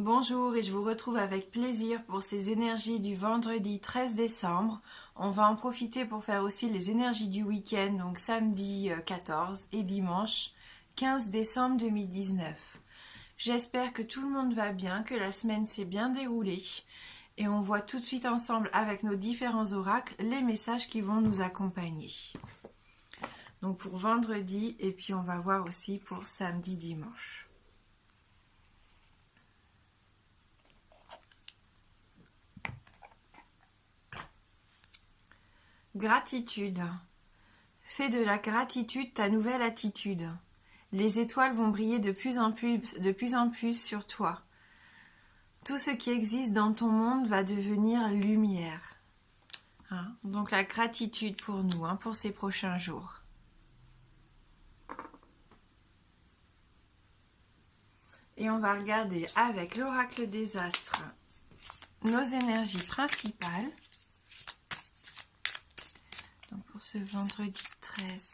Bonjour et je vous retrouve avec plaisir pour ces énergies du vendredi 13 décembre. On va en profiter pour faire aussi les énergies du week-end, donc samedi 14 et dimanche 15 décembre 2019. J'espère que tout le monde va bien, que la semaine s'est bien déroulée et on voit tout de suite ensemble avec nos différents oracles les messages qui vont nous accompagner. Donc pour vendredi et puis on va voir aussi pour samedi dimanche. Gratitude. Fais de la gratitude ta nouvelle attitude. Les étoiles vont briller de plus en plus sur toi. Tout ce qui existe dans ton monde va devenir lumière. Donc la gratitude pour nous, pour ces prochains jours. Et on va regarder avec l'oracle des astres nos énergies principales. Donc pour ce vendredi 13,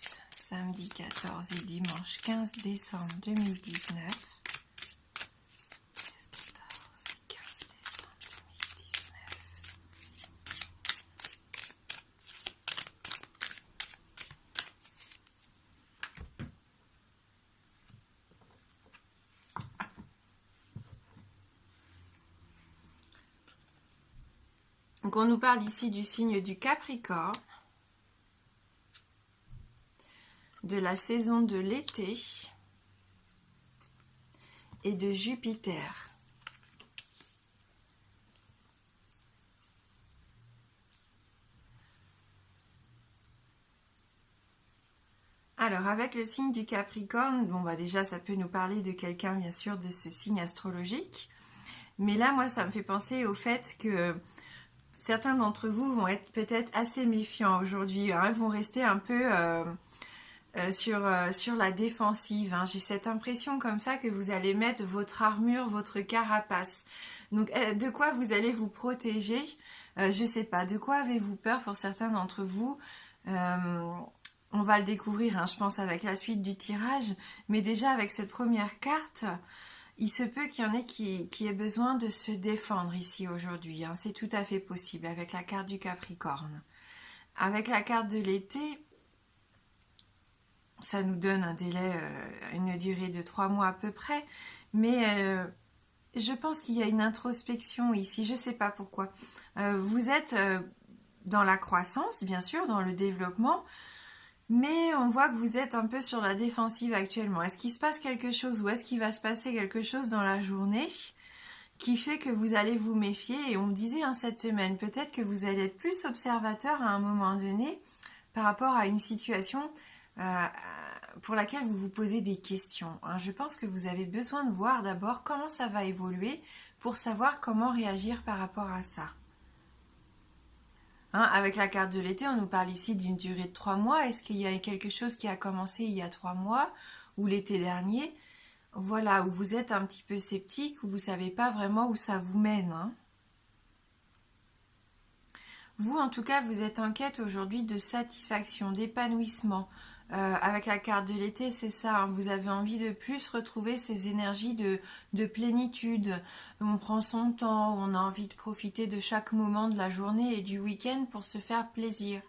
samedi 14 et dimanche 15 décembre 2019. 15 décembre 2019. Donc on nous parle ici du signe du Capricorne, de la saison de l'été et de Jupiter. Alors avec le signe du Capricorne, déjà ça peut nous parler de quelqu'un bien sûr de ce signe astrologique, mais là moi ça me fait penser au fait que certains d'entre vous vont être peut-être assez méfiants aujourd'hui, vont rester un peu sur la défensive. J'ai cette impression comme ça que vous allez mettre votre armure, votre carapace. Donc de quoi vous allez vous protéger? Je sais pas, de quoi avez-vous peur pour certains d'entre vous? On va le découvrir, je pense, avec la suite du tirage. Mais déjà avec cette première carte, il se peut qu'il y en ait qui aient besoin de se défendre ici aujourd'hui. C'est tout à fait possible avec la carte du Capricorne. Avec la carte de l'été, ça nous donne un délai, une durée de 3 mois à peu près, mais je pense qu'il y a une introspection ici, je ne sais pas pourquoi. Vous êtes dans la croissance, bien sûr, dans le développement, mais on voit que vous êtes un peu sur la défensive actuellement. Est-ce qu'il se passe quelque chose ou est-ce qu'il va se passer quelque chose dans la journée qui fait que vous allez vous méfier? Et on me disait cette semaine, peut-être que vous allez être plus observateur à un moment donné par rapport à une situation pour laquelle vous vous posez des questions. Je pense que vous avez besoin de voir d'abord comment ça va évoluer pour savoir comment réagir par rapport à ça. Avec la carte de l'été, on nous parle ici d'une durée de 3 mois. Est-ce qu'il y a quelque chose qui a commencé il y a 3 mois ou l'été dernier? Voilà, où vous êtes un petit peu sceptique, où vous ne savez pas vraiment où ça vous mène. Vous, en tout cas, vous êtes en quête aujourd'hui de satisfaction, d'épanouissement. Avec la carte de l'été, c'est ça, vous avez envie de plus retrouver ces énergies de plénitude. On prend son temps, on a envie de profiter de chaque moment de la journée et du week-end pour se faire plaisir.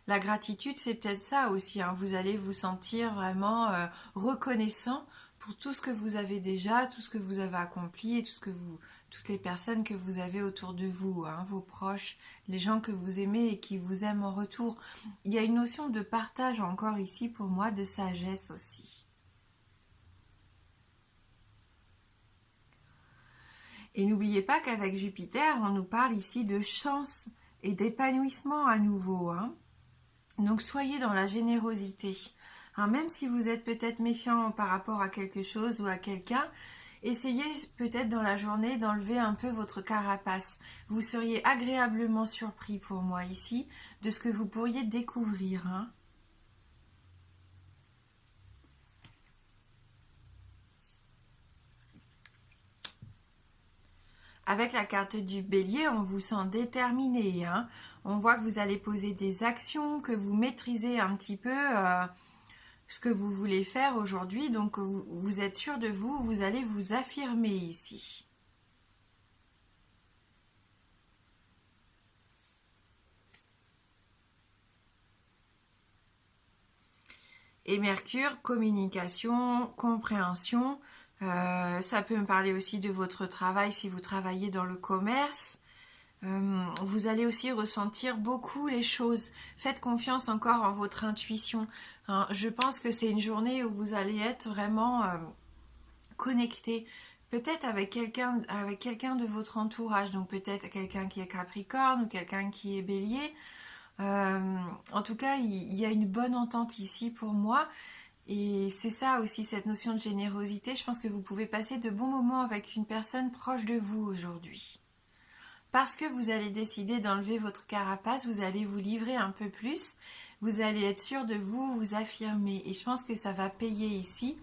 La gratitude, c'est peut-être ça aussi. Vous allez vous sentir vraiment reconnaissant pour tout ce que vous avez déjà, tout ce que vous avez accompli et toutes les personnes que vous avez autour de vous, vos proches, les gens que vous aimez et qui vous aiment en retour. Il y a une notion de partage encore ici pour moi, de sagesse aussi. Et n'oubliez pas qu'avec Jupiter, on nous parle ici de chance et d'épanouissement à nouveau. Donc soyez dans la générosité. Même si vous êtes peut-être méfiant par rapport à quelque chose ou à quelqu'un, essayez peut-être dans la journée d'enlever un peu votre carapace. Vous seriez agréablement surpris pour moi ici de ce que vous pourriez découvrir. Avec la carte du bélier, on vous sent déterminé. On voit que vous allez poser des actions, que vous maîtrisez un petit peu ce que vous voulez faire aujourd'hui. Donc vous êtes sûr de vous, vous allez vous affirmer ici. Et Mercure, communication, compréhension. Ça peut me parler aussi de votre travail si vous travaillez dans le commerce. Vous allez aussi ressentir beaucoup les choses. Faites confiance encore en votre intuition. Hein, je pense que c'est une journée où vous allez être vraiment connecté. Peut-être avec quelqu'un de votre entourage. Donc peut-être quelqu'un qui est Capricorne ou quelqu'un qui est Bélier. En tout cas, il y a une bonne entente ici pour moi. Et c'est ça aussi, cette notion de générosité. Je pense que vous pouvez passer de bons moments avec une personne proche de vous aujourd'hui. Parce que vous allez décider d'enlever votre carapace, vous allez vous livrer un peu plus, vous allez être sûr de vous, vous affirmer. Et je pense que ça va payer ici.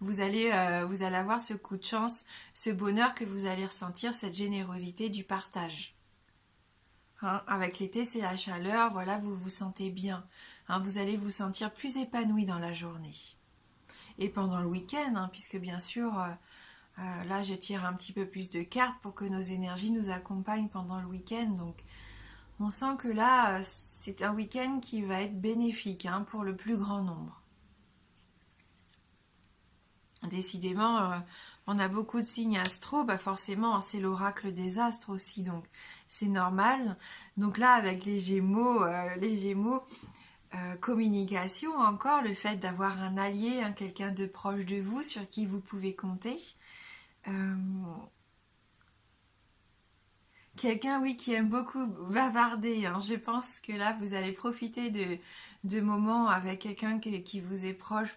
Vous allez avoir ce coup de chance, ce bonheur que vous allez ressentir, cette générosité du partage. Hein, avec l'été, c'est la chaleur, voilà, vous vous sentez bien. Hein, vous allez vous sentir plus épanoui dans la journée. Et pendant le week-end, hein, puisque bien sûr, là, je tire un petit peu plus de cartes pour que nos énergies nous accompagnent pendant le week-end. Donc, on sent que là, c'est un week-end qui va être bénéfique hein, pour le plus grand nombre. Décidément, on a beaucoup de signes astro, bah forcément, c'est l'oracle des astres aussi, donc c'est normal. Donc là, avec les Gémeaux, communication encore, le fait d'avoir un allié, hein, quelqu'un de proche de vous sur qui vous pouvez compter. Quelqu'un, oui, qui aime beaucoup bavarder. Hein. Je pense que là, vous allez profiter de moments avec quelqu'un qui vous est proche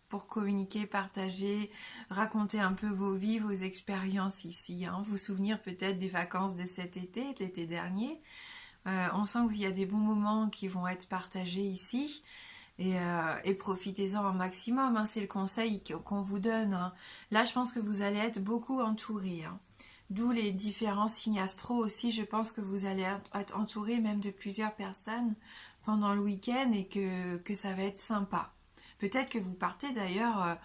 pour communiquer, partager, raconter un peu vos vies, vos expériences ici. Hein. Vous souvenir peut-être des vacances de cet été, de l'été dernier. On sent qu'il y a des bons moments qui vont être partagés ici. Et profitez-en au maximum. Hein. C'est le conseil qu'on vous donne. Hein. Là, je pense que vous allez être beaucoup entouré. Hein. D'où les différents signes astro aussi. Je pense que vous allez être entouré même de plusieurs personnes pendant le week-end et que ça va être sympa. Peut-être que vous partez d'ailleurs,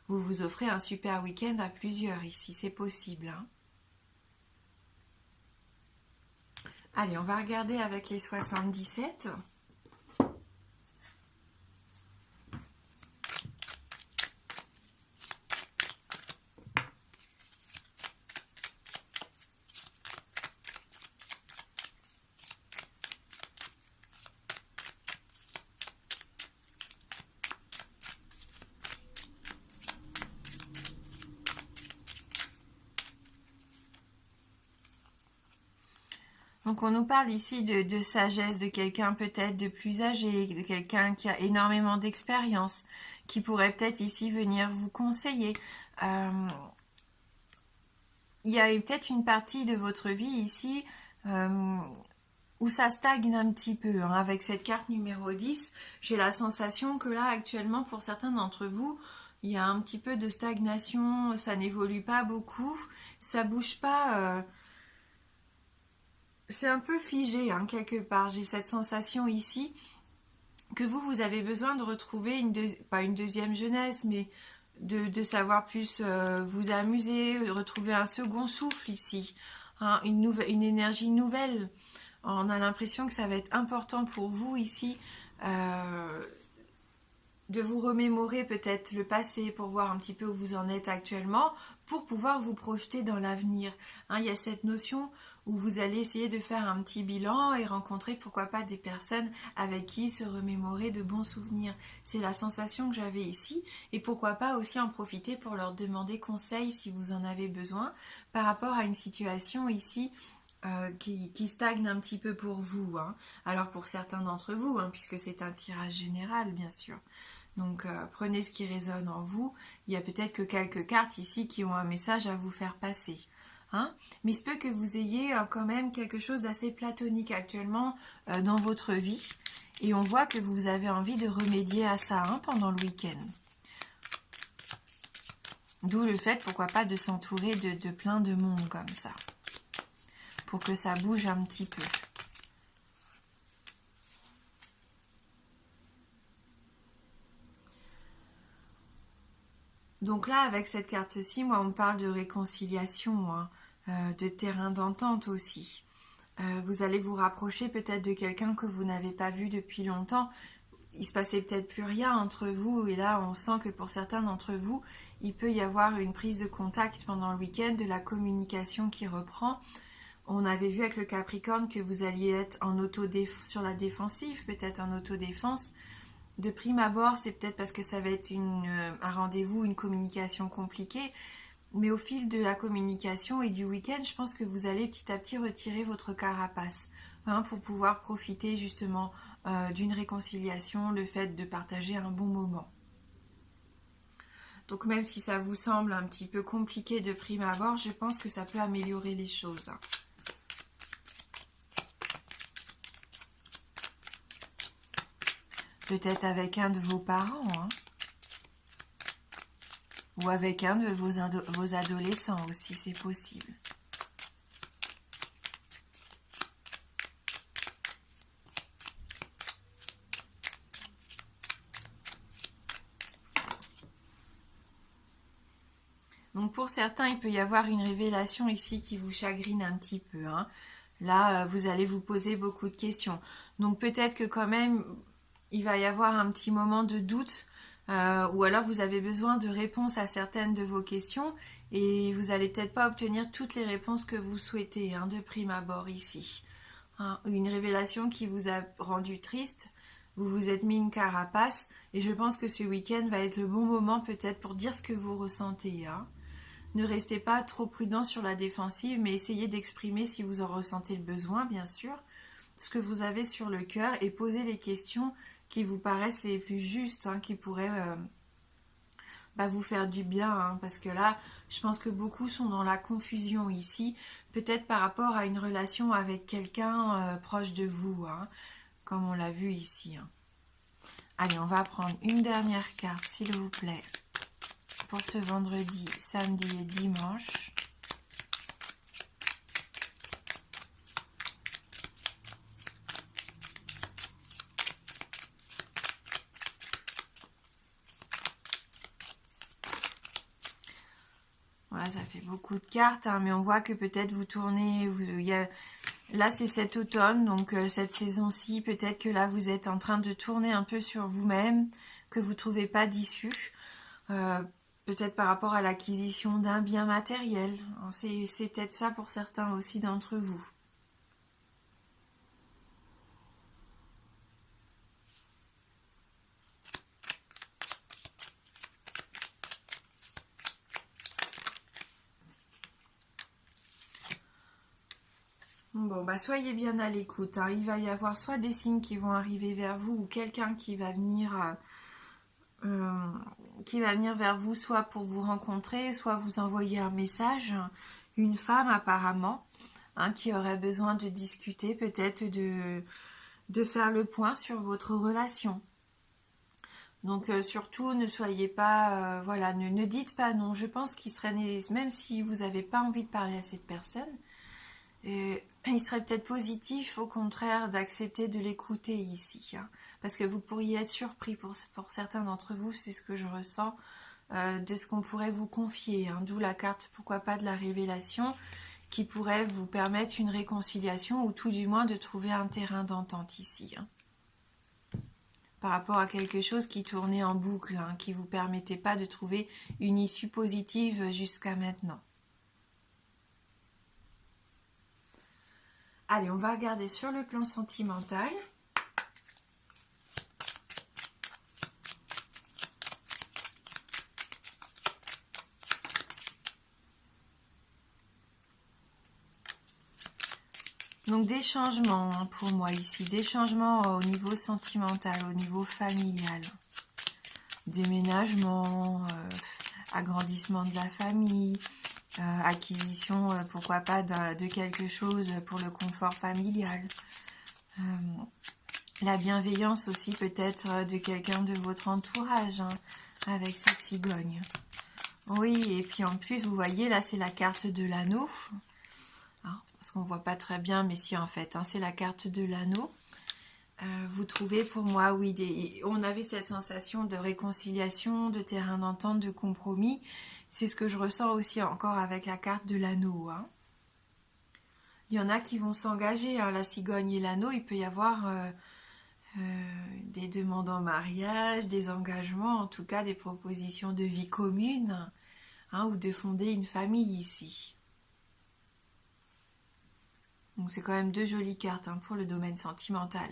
vous vous offrez un super week-end à plusieurs ici. C'est possible. Hein. Allez, on va regarder avec les 77. Donc on nous parle ici de sagesse, de quelqu'un peut-être de plus âgé, de quelqu'un qui a énormément d'expérience, qui pourrait peut-être ici venir vous conseiller. Il y a peut-être une partie de votre vie ici où ça stagne un petit peu. Hein. Avec cette carte numéro 10, j'ai la sensation que là actuellement pour certains d'entre vous, il y a un petit peu de stagnation, ça n'évolue pas beaucoup, ça bouge pas... c'est un peu figé hein, quelque part. J'ai cette sensation ici que vous avez besoin de retrouver pas une deuxième jeunesse, mais de savoir plus vous amuser, retrouver un second souffle ici, hein, une énergie nouvelle. On a l'impression que ça va être important pour vous ici de vous remémorer peut-être le passé pour voir un petit peu où vous en êtes actuellement, pour pouvoir vous projeter dans l'avenir. Hein, il y a cette notion où vous allez essayer de faire un petit bilan et rencontrer pourquoi pas des personnes avec qui se remémorer de bons souvenirs. C'est la sensation que j'avais ici et pourquoi pas aussi en profiter pour leur demander conseil si vous en avez besoin par rapport à une situation ici qui stagne un petit peu pour vous. Hein. Alors pour certains d'entre vous, hein, puisque c'est un tirage général bien sûr. Donc prenez ce qui résonne en vous. Il y a peut-être que quelques cartes ici qui ont un message à vous faire passer. Hein, mais il se peut que vous ayez quand même quelque chose d'assez platonique actuellement dans votre vie. Et on voit que vous avez envie de remédier à ça hein, pendant le week-end. D'où le fait, pourquoi pas, de s'entourer de plein de monde comme ça. Pour que ça bouge un petit peu. Donc là, avec cette carte-ci, moi, on me parle de réconciliation, hein, de terrain d'entente aussi. Vous allez vous rapprocher peut-être de quelqu'un que vous n'avez pas vu depuis longtemps. Il se passait peut-être plus rien entre vous, et là, on sent que pour certains d'entre vous, il peut y avoir une prise de contact pendant le week-end, de la communication qui reprend. On avait vu avec le Capricorne que vous alliez être sur la défensive, peut-être en autodéfense. De prime abord, c'est peut-être parce que ça va être un rendez-vous, une communication compliquée. Mais au fil de la communication et du week-end, je pense que vous allez petit à petit retirer votre carapace, hein, pour pouvoir profiter justement d'une réconciliation, le fait de partager un bon moment. Donc même si ça vous semble un petit peu compliqué de prime abord, je pense que ça peut améliorer les choses. Peut-être avec un de vos parents, hein, ou avec un de vos adolescents aussi, c'est possible. Donc pour certains, il peut y avoir une révélation ici qui vous chagrine un petit peu, hein. Là, vous allez vous poser beaucoup de questions. Donc peut-être que quand même, il va y avoir un petit moment de doute, ou alors vous avez besoin de réponses à certaines de vos questions, et vous n'allez peut-être pas obtenir toutes les réponses que vous souhaitez, hein, de prime abord ici. Hein, une révélation qui vous a rendu triste, vous vous êtes mis une carapace, et je pense que ce week-end va être le bon moment peut-être pour dire ce que vous ressentez, hein. Ne restez pas trop prudent sur la défensive, mais essayez d'exprimer, si vous en ressentez le besoin, bien sûr, ce que vous avez sur le cœur, et posez les questions qui vous paraissent les plus justes, hein, qui pourraient vous faire du bien, hein, parce que là, je pense que beaucoup sont dans la confusion ici, peut-être par rapport à une relation avec quelqu'un proche de vous, hein, comme on l'a vu ici, hein. Allez, on va prendre une dernière carte, s'il vous plaît, pour ce vendredi, samedi et dimanche. Voilà, ça fait beaucoup de cartes, hein, mais on voit que peut-être vous tournez... Là, c'est cet automne, donc cette saison-ci, peut-être que là, vous êtes en train de tourner un peu sur vous-même, que vous ne trouvez pas d'issue. Peut-être par rapport à l'acquisition d'un bien matériel. C'est peut-être ça pour certains aussi d'entre vous. Bon, soyez bien à l'écoute, hein. Il va y avoir soit des signes qui vont arriver vers vous, ou quelqu'un qui va venir vers vous, soit pour vous rencontrer, soit vous envoyer un message. Une femme apparemment, hein, qui aurait besoin de discuter, peut-être de faire le point sur votre relation. Donc surtout, ne soyez pas, ne dites pas non. Je pense qu'il serait, même si vous n'avez pas envie de parler à cette personne, il serait peut-être positif, au contraire, d'accepter de l'écouter ici, hein, parce que vous pourriez être surpris pour certains d'entre vous, c'est ce que je ressens, de ce qu'on pourrait vous confier, hein, d'où la carte, pourquoi pas, de la révélation, qui pourrait vous permettre une réconciliation, ou tout du moins de trouver un terrain d'entente ici, hein, par rapport à quelque chose qui tournait en boucle, hein, qui ne vous permettait pas de trouver une issue positive jusqu'à maintenant. Allez, on va regarder sur le plan sentimental. Donc des changements, hein, pour moi ici, des changements au niveau sentimental, au niveau familial. Déménagement, agrandissement de la famille, acquisition, pourquoi pas, de quelque chose pour le confort familial. La bienveillance aussi peut-être de quelqu'un de votre entourage, hein, avec cette cigogne. Oui, et puis en plus, vous voyez, là c'est la carte de l'anneau. Hein, parce qu'on ne voit pas très bien, mais si en fait, hein, c'est la carte de l'anneau. Vous trouvez pour moi, oui, on avait cette sensation de réconciliation, de terrain d'entente, de compromis. C'est ce que je ressens aussi encore avec la carte de l'anneau, hein. Il y en a qui vont s'engager, hein, la cigogne et l'anneau, il peut y avoir des demandes en mariage, des engagements, en tout cas des propositions de vie commune, hein, ou de fonder une famille ici. Donc c'est quand même deux jolies cartes, hein, pour le domaine sentimental.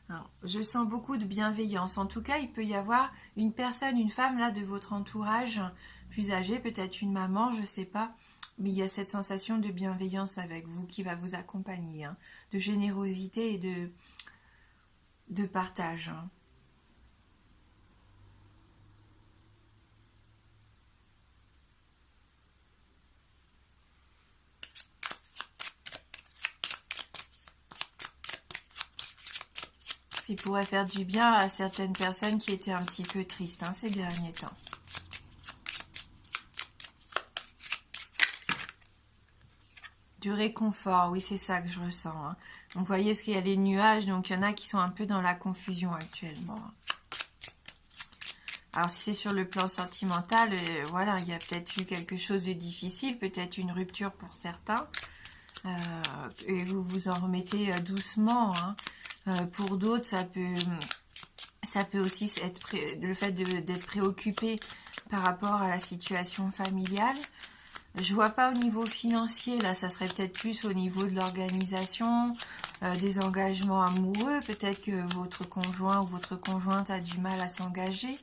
Alors, je sens beaucoup de bienveillance. En tout cas, il peut y avoir une personne, une femme là de votre entourage plus âgée, peut-être une maman, je ne sais pas. Mais il y a cette sensation de bienveillance avec vous qui va vous accompagner, hein, de générosité et de partage, hein. Qui pourrait faire du bien à certaines personnes qui étaient un petit peu tristes, hein, ces derniers temps. Du réconfort, oui, c'est ça que je ressens, hein. Donc, vous voyez, qu'il y a les nuages, donc il y en a qui sont un peu dans la confusion actuellement. Alors, si c'est sur le plan sentimental, voilà, il y a peut-être eu quelque chose de difficile, peut-être une rupture pour certains, et vous vous en remettez doucement, hein. Pour d'autres, ça peut aussi être le fait d'être préoccupé par rapport à la situation familiale. Je vois pas au niveau financier, là, ça serait peut-être plus au niveau de l'organisation, des engagements amoureux. Peut-être que votre conjoint ou votre conjointe a du mal à s'engager.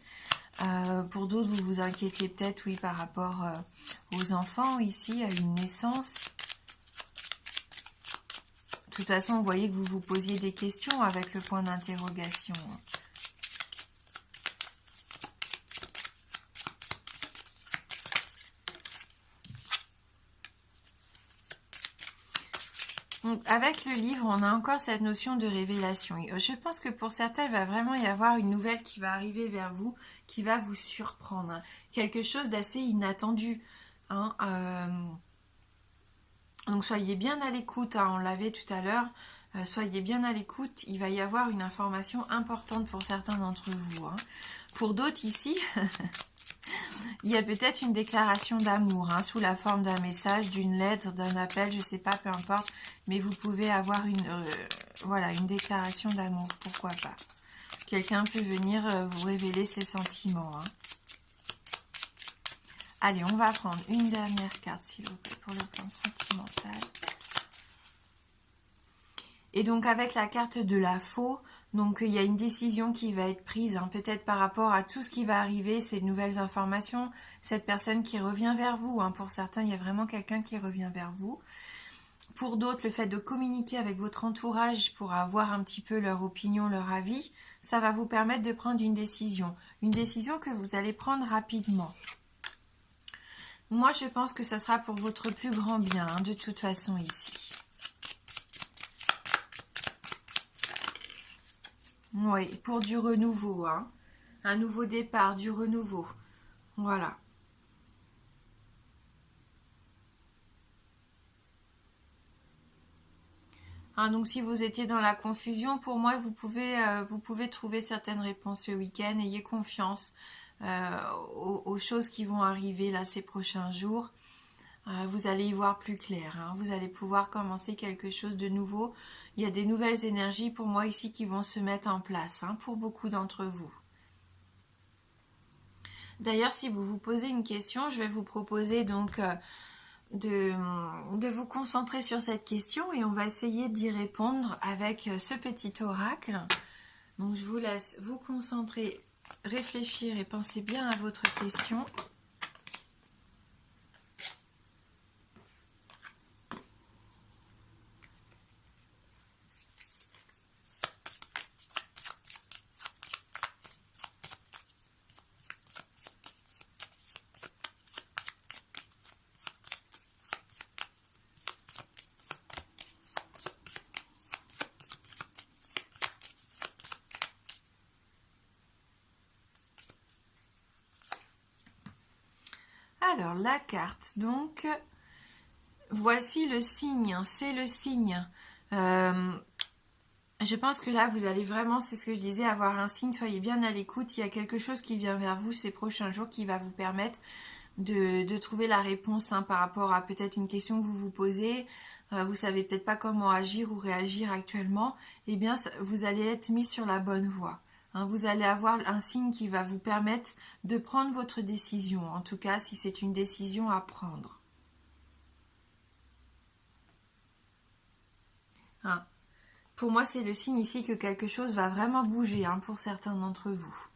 Pour d'autres, vous vous inquiétez peut-être, oui, par rapport aux enfants ici, à une naissance. De toute façon, vous voyez que vous vous posiez des questions avec le point d'interrogation. Donc, avec le livre, on a encore cette notion de révélation. Je pense que pour certains, il va vraiment y avoir une nouvelle qui va arriver vers vous, qui va vous surprendre, hein. Quelque chose d'assez inattendu, hein. Donc, soyez bien à l'écoute, hein, on l'avait tout à l'heure. Soyez bien à l'écoute, il va y avoir une information importante pour certains d'entre vous, hein. Pour d'autres ici, il y a peut-être une déclaration d'amour, hein, sous la forme d'un message, d'une lettre, d'un appel, je ne sais pas, peu importe. Mais vous pouvez avoir voilà, une déclaration d'amour, pourquoi pas. Quelqu'un peut venir vous révéler ses sentiments, hein. Allez, on va prendre une dernière carte, s'il vous plaît, pour le plan sentimental. Et donc, avec la carte de la faux, donc il y a une décision qui va être prise, hein, peut-être par rapport à tout ce qui va arriver, ces nouvelles informations, cette personne qui revient vers vous, hein. Pour certains, il y a vraiment quelqu'un qui revient vers vous. Pour d'autres, le fait de communiquer avec votre entourage pour avoir un petit peu leur opinion, leur avis, ça va vous permettre de prendre une décision que vous allez prendre rapidement. Moi, je pense que ça sera pour votre plus grand bien, hein, de toute façon ici. Oui, pour du renouveau, hein. Un nouveau départ, du renouveau. Voilà. Hein, donc si vous étiez dans la confusion, pour moi, vous pouvez trouver certaines réponses ce week-end. Ayez confiance aux choses qui vont arriver là ces prochains jours. Vous allez y voir plus clair, hein. Vous allez pouvoir commencer quelque chose de nouveau. Il y a des nouvelles énergies pour moi ici qui vont se mettre en place, hein, pour beaucoup d'entre vous. D'ailleurs, si vous vous posez une question, je vais vous proposer donc de vous concentrer sur cette question et on va essayer d'y répondre avec ce petit oracle. Donc je vous laisse vous concentrer, réfléchir et penser bien à votre question. Alors, la carte, donc, voici le signe, c'est le signe Je pense que là, vous allez vraiment, c'est ce que je disais, avoir un signe, soyez bien à l'écoute. Il y a quelque chose qui vient vers vous ces prochains jours qui va vous permettre de trouver la réponse par rapport à peut-être une question que vous vous posez. Vous savez peut-être pas comment agir ou réagir actuellement. Eh bien, vous allez être mis sur la bonne voie. Vous allez avoir un signe qui va vous permettre de prendre votre décision. En tout cas, si c'est une décision à prendre. Pour moi, c'est le signe ici que quelque chose va vraiment bouger pour certains d'entre vous.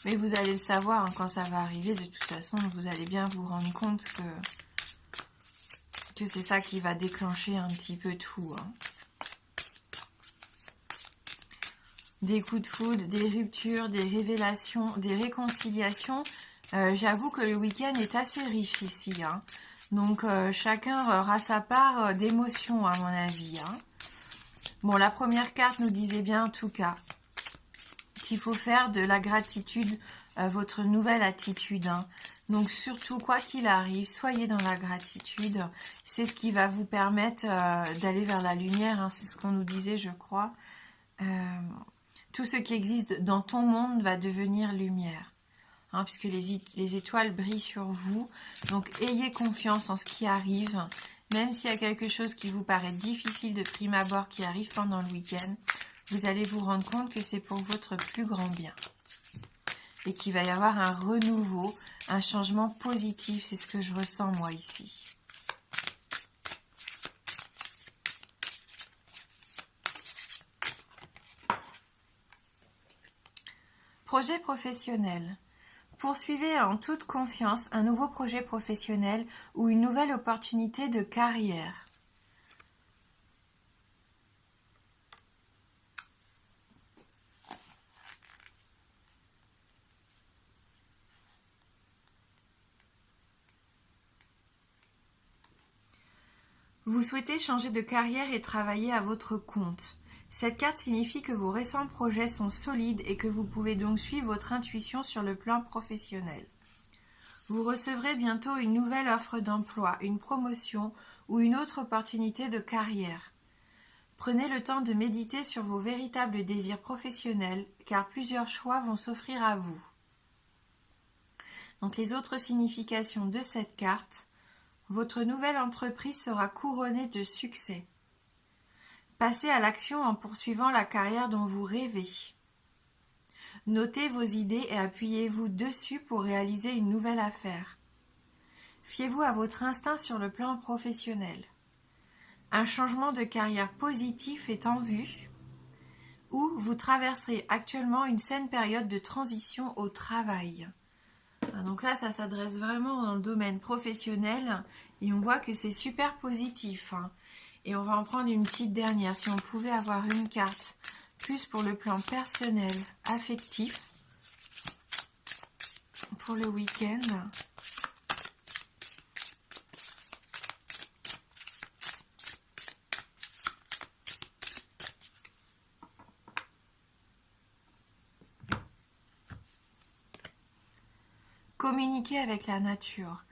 Mais vous allez le savoir quand ça va arriver. De toute façon, vous allez bien vous rendre compte que c'est ça qui va déclencher un petit peu tout. Des coups de foudre, des ruptures, des révélations, des réconciliations. J'avoue que le week-end est assez riche ici. Donc chacun aura sa part d'émotions à mon avis. Bon, la première carte nous disait bien en tout cas qu'il faut faire de la gratitude votre nouvelle attitude. Donc surtout, quoi qu'il arrive, soyez dans la gratitude. C'est ce qui va vous permettre d'aller vers la lumière. C'est ce qu'on nous disait, je crois. Tout ce qui existe dans ton monde va devenir lumière. Puisque les étoiles brillent sur vous. Donc ayez confiance en ce qui arrive. Même s'il y a quelque chose qui vous paraît difficile de prime abord qui arrive pendant le week-end, vous allez vous rendre compte que c'est pour votre plus grand bien. Et qu'il va y avoir un renouveau, un changement positif. C'est ce que je ressens moi ici. Projet professionnel. Poursuivez en toute confiance un nouveau projet professionnel ou une nouvelle opportunité de carrière. Vous souhaitez changer de carrière et travailler à votre compte. Cette carte signifie que vos récents projets sont solides et que vous pouvez donc suivre votre intuition sur le plan professionnel. Vous recevrez bientôt une nouvelle offre d'emploi, une promotion ou une autre opportunité de carrière. Prenez le temps de méditer sur vos véritables désirs professionnels, car plusieurs choix vont s'offrir à vous. Donc les autres significations de cette carte: votre nouvelle entreprise sera couronnée de succès. Passez à l'action en poursuivant la carrière dont vous rêvez. Notez vos idées et appuyez-vous dessus pour réaliser une nouvelle affaire. Fiez-vous à votre instinct sur le plan professionnel. Un changement de carrière positif est en vue, ou vous traverserez actuellement une saine période de transition au travail. Donc là, ça s'adresse vraiment dans le domaine professionnel et on voit que c'est super positif. Et on va en prendre une petite dernière. Si on pouvait avoir une carte plus pour le plan personnel, affectif, pour le week-end. Communiquer avec la nature.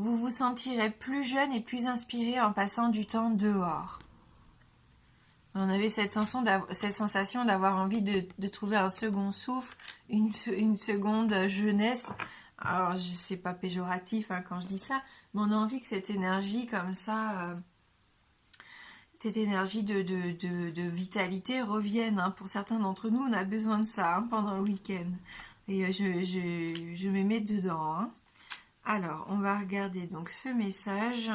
Vous vous sentirez plus jeune et plus inspiré en passant du temps dehors. On avait cette sensation d'avoir envie de trouver un second souffle, une seconde jeunesse. Alors, c'est pas péjoratif quand je dis ça, mais on a envie que cette énergie comme ça, cette énergie de vitalité revienne. Pour certains d'entre nous, on a besoin de ça pendant le week-end. Et je me mets dedans. Alors, on va regarder donc ce message.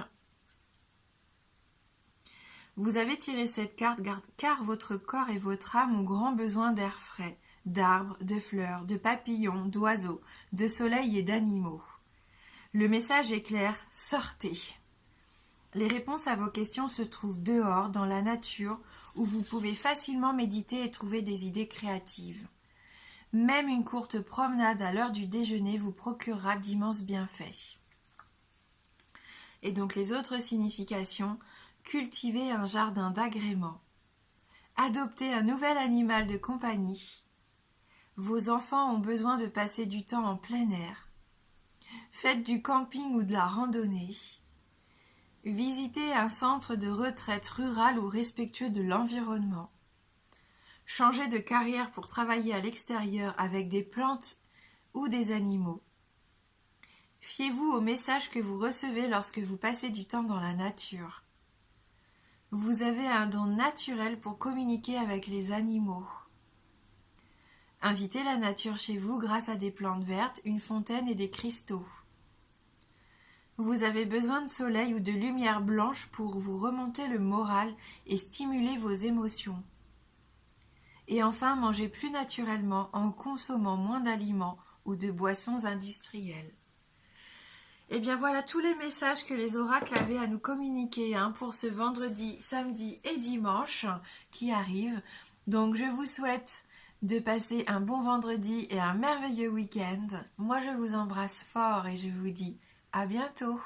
Vous avez tiré cette carte car votre corps et votre âme ont grand besoin d'air frais, d'arbres, de fleurs, de papillons, d'oiseaux, de soleil et d'animaux. Le message est clair, sortez. Les réponses à vos questions se trouvent dehors, dans la nature, où vous pouvez facilement méditer et trouver des idées créatives. Même une courte promenade à l'heure du déjeuner vous procurera d'immenses bienfaits. Et donc les autres significations: cultiver un jardin d'agrément, adopter un nouvel animal de compagnie, Vos enfants ont besoin de passer du temps en plein air. Faites du camping ou de la randonnée. Visitez un centre de retraite rural ou respectueux de l'environnement. Changez de carrière pour travailler à l'extérieur avec des plantes ou des animaux. Fiez-vous aux messages que vous recevez lorsque vous passez du temps dans la nature. Vous avez un don naturel pour communiquer avec les animaux. Invitez la nature chez vous grâce à des plantes vertes, une fontaine et des cristaux. Vous avez besoin de soleil ou de lumière blanche pour vous remonter le moral et stimuler vos émotions. Et enfin, mangez plus naturellement en consommant moins d'aliments ou de boissons industrielles. Et bien voilà tous les messages que les oracles avaient à nous communiquer pour ce vendredi, samedi et dimanche qui arrivent. Donc je vous souhaite de passer un bon vendredi et un merveilleux week-end. Moi je vous embrasse fort et je vous dis à bientôt.